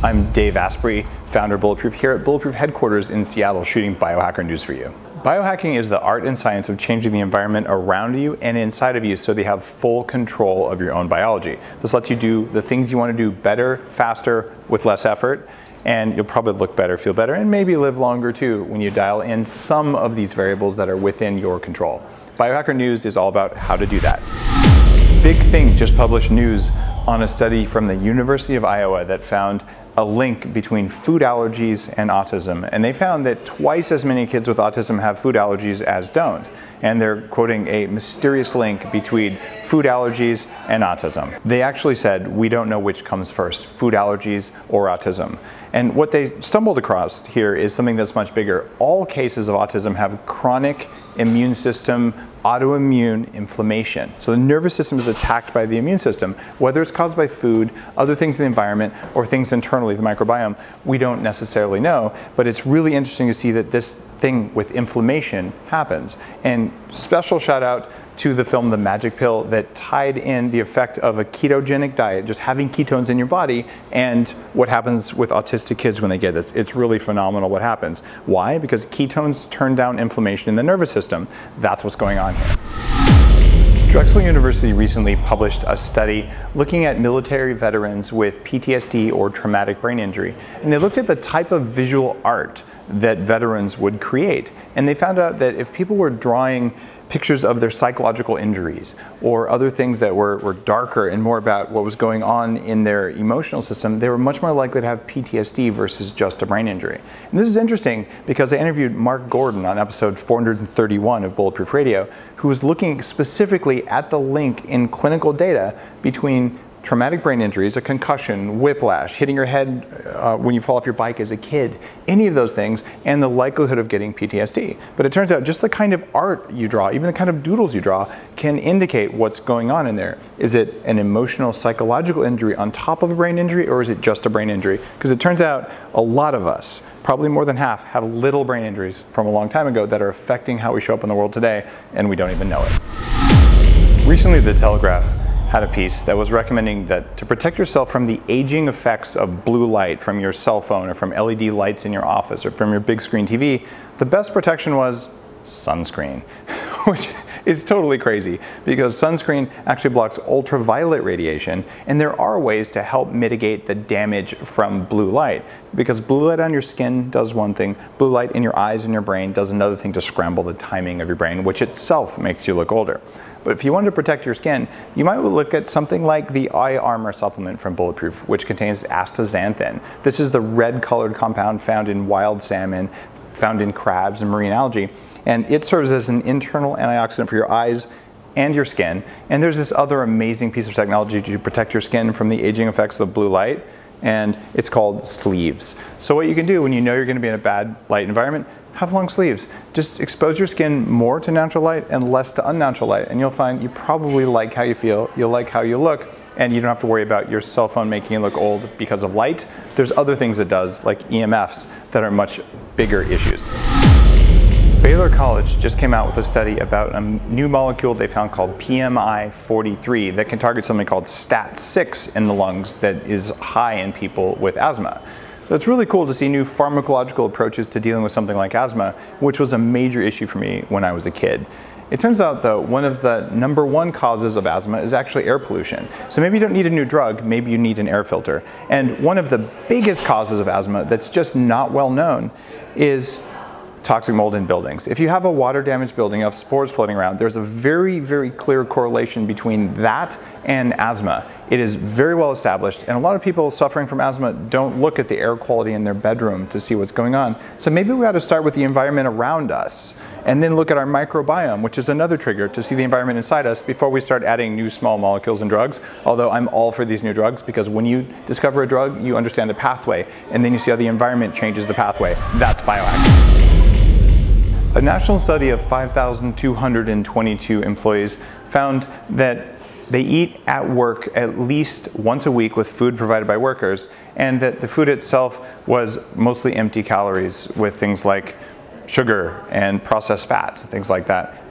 I'm Dave Asprey, founder of Bulletproof, here at Bulletproof headquarters in Seattle, shooting Biohacker news for you. Biohacking is the art and science of changing the environment around you and inside of you so that you have full control of your own biology. This lets you do the things you want to do better, faster, with less effort, and you'll probably look better, feel better, and maybe live longer too when you dial in some of these variables that are within your control. Biohacker News is all about how to do that. Big Thing just published news on a study from the University of Iowa that found a link between food allergies and autism. And they found that twice as many kids with autism have food allergies as don't. And they're quoting a mysterious link between food allergies and autism. They actually said, we don't know which comes first, food allergies or autism. And what they stumbled across here is something that's much bigger. All cases of autism have chronic immune system autoimmune inflammation. So the nervous system is attacked by the immune system. Whether it's caused by food, other things in the environment, or things internally, the microbiome, we don't necessarily know. But it's really interesting to see that this thing with inflammation happens. And special shout out to the film The Magic Pill that tied in the effect of a ketogenic diet, just having ketones in your body, and what happens with autistic kids when they get this. It's really phenomenal what happens. Why? Because ketones turn down inflammation in the nervous system. That's what's going on here. Drexel University recently published a study looking at military veterans with PTSD or traumatic brain injury. And they looked at the type of visual art that veterans would create. And they found out that if people were drawing pictures of their psychological injuries or other things that were darker and more about what was going on in their emotional system, they were much more likely to have PTSD versus just a brain injury. And this is interesting because I interviewed Mark Gordon on episode 431 of Bulletproof Radio, who was looking specifically at the link in clinical data between traumatic brain injuries, a concussion, whiplash, hitting your head when you fall off your bike as a kid, any of those things, and the likelihood of getting PTSD. But it turns out just the kind of art you draw, even the kind of doodles you draw, can indicate what's going on in there. Is it an emotional, psychological injury on top of a brain injury, or is it just a brain injury? Because it turns out a lot of us, probably more than half, have little brain injuries from a long time ago that are affecting how we show up in the world today, and we don't even know it. Recently, The Telegraph had a piece that was recommending that to protect yourself from the aging effects of blue light from your cell phone or from LED lights in your office or from your big screen TV, the best protection was sunscreen, which is totally crazy because sunscreen actually blocks ultraviolet radiation, and there are ways to help mitigate the damage from blue light, because blue light on your skin does one thing, blue light in your eyes and your brain does another thing to scramble the timing of your brain, which itself makes you look older. But if you wanted to protect your skin, you might look at something like the Eye Armor supplement from Bulletproof, which contains astaxanthin. This is the red colored compound found in wild salmon, found in crabs and marine algae, and it serves as an internal antioxidant for your eyes and your skin. And there's this other amazing piece of technology to protect your skin from the aging effects of blue light, and it's called sleeves. So what you can do when you know you're going to be in a bad light environment, have long sleeves. Just expose your skin more to natural light and less to unnatural light, and you'll find you probably like how you feel, you'll like how you look, and you don't have to worry about your cell phone making you look old because of light. There's other things it does, like EMFs, that are much bigger issues. Baylor College just came out with a study about a new molecule they found called PMI43 that can target something called STAT6 in the lungs that is high in people with asthma. So it's really cool to see new pharmacological approaches to dealing with something like asthma, which was a major issue for me when I was a kid. It turns out though, one of the #1 causes of asthma is actually air pollution. So maybe you don't need a new drug, maybe you need an air filter. And one of the biggest causes of asthma that's just not well known is toxic mold in buildings. If you have a water damaged building of spores floating around, there's a very, very clear correlation between that and asthma. It is very well established, and a lot of people suffering from asthma don't look at the air quality in their bedroom to see what's going on. So maybe we ought to start with the environment around us, and then look at our microbiome, which is another trigger to see the environment inside us before we start adding new small molecules and drugs. Although I'm all for these new drugs, because when you discover a drug, you understand the pathway, and then you see how the environment changes the pathway. That's biohacking. A national study of 5,222 employees found that they eat at work at least once a week with food provided by workers, and that the food itself was mostly empty calories with things like sugar and processed fats and things like that.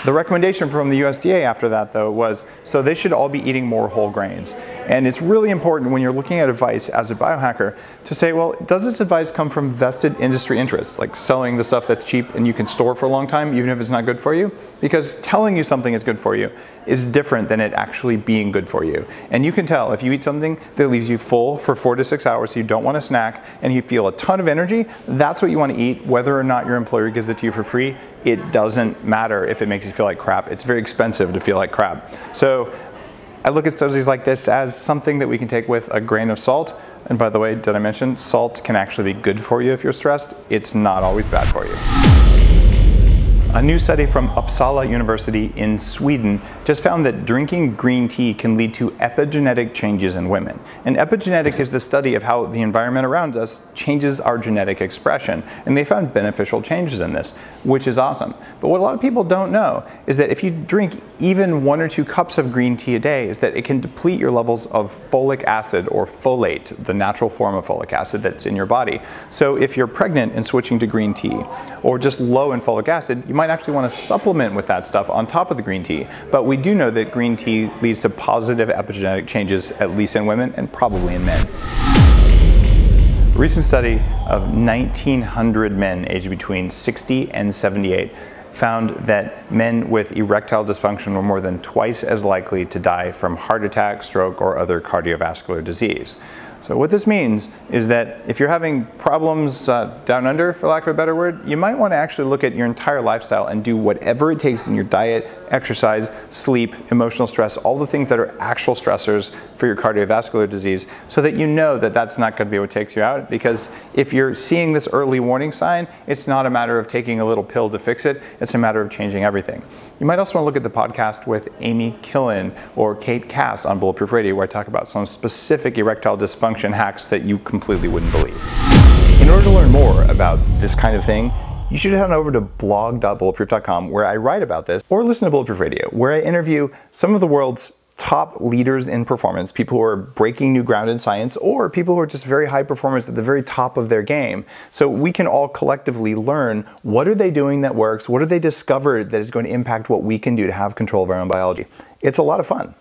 The recommendation from the USDA after that, though, was so they should all be eating more whole grains. And it's really important when you're looking at advice as a biohacker to say, well, does this advice come from vested industry interests, like selling the stuff that's cheap and you can store for a long time, even if it's not good for you? Because telling you something is good for you is different than it actually being good for you. And you can tell if you eat something that leaves you full for 4 to 6 hours, so you don't want to snack, and you feel a ton of energy, that's what you want to eat, whether or not your employer gives it to you for free. It doesn't matter if it makes you feel like crap. It's very expensive to feel like crap. So I look at studies like this as something that we can take with a grain of salt. And by the way, did I mention salt can actually be good for you if you're stressed? It's not always bad for you. A new study from Uppsala University in Sweden just found that drinking green tea can lead to epigenetic changes in women. And epigenetics is the study of how the environment around us changes our genetic expression. And they found beneficial changes in this, which is awesome. But what a lot of people don't know is that if you drink even 1 or 2 cups of green tea a day, is that it can deplete your levels of folic acid or folate, the natural form of folic acid that's in your body. So if you're pregnant and switching to green tea, or just low in folic acid, you might actually want to supplement with that stuff on top of the green tea. But we do know that green tea leads to positive epigenetic changes, at least in women and probably in men. A recent study of 1,900 men aged between 60 and 78 found that men with erectile dysfunction were more than twice as likely to die from heart attack, stroke, or other cardiovascular disease. So what this means is that if you're having problems down under, for lack of a better word, you might want to actually look at your entire lifestyle and do whatever it takes in your diet, exercise, sleep, emotional stress, all the things that are actual stressors for your cardiovascular disease, so that you know that that's not going to be what takes you out. Because if you're seeing this early warning sign, it's not a matter of taking a little pill to fix it, it's a matter of changing everything. You might also want to look at the podcast with Amy Killen or Kate Cass on Bulletproof Radio, where I talk about some specific erectile dysfunction hacks that you completely wouldn't believe. In order to learn more about this kind of thing, you should head on over to blog.bulletproof.com, where I write about this, or listen to Bulletproof Radio, where I interview some of the world's top leaders in performance, people who are breaking new ground in science, or people who are just very high performers at the very top of their game. So we can all collectively learn, what are they doing that works? What have they discovered that is going to impact what we can do to have control of our own biology? It's a lot of fun.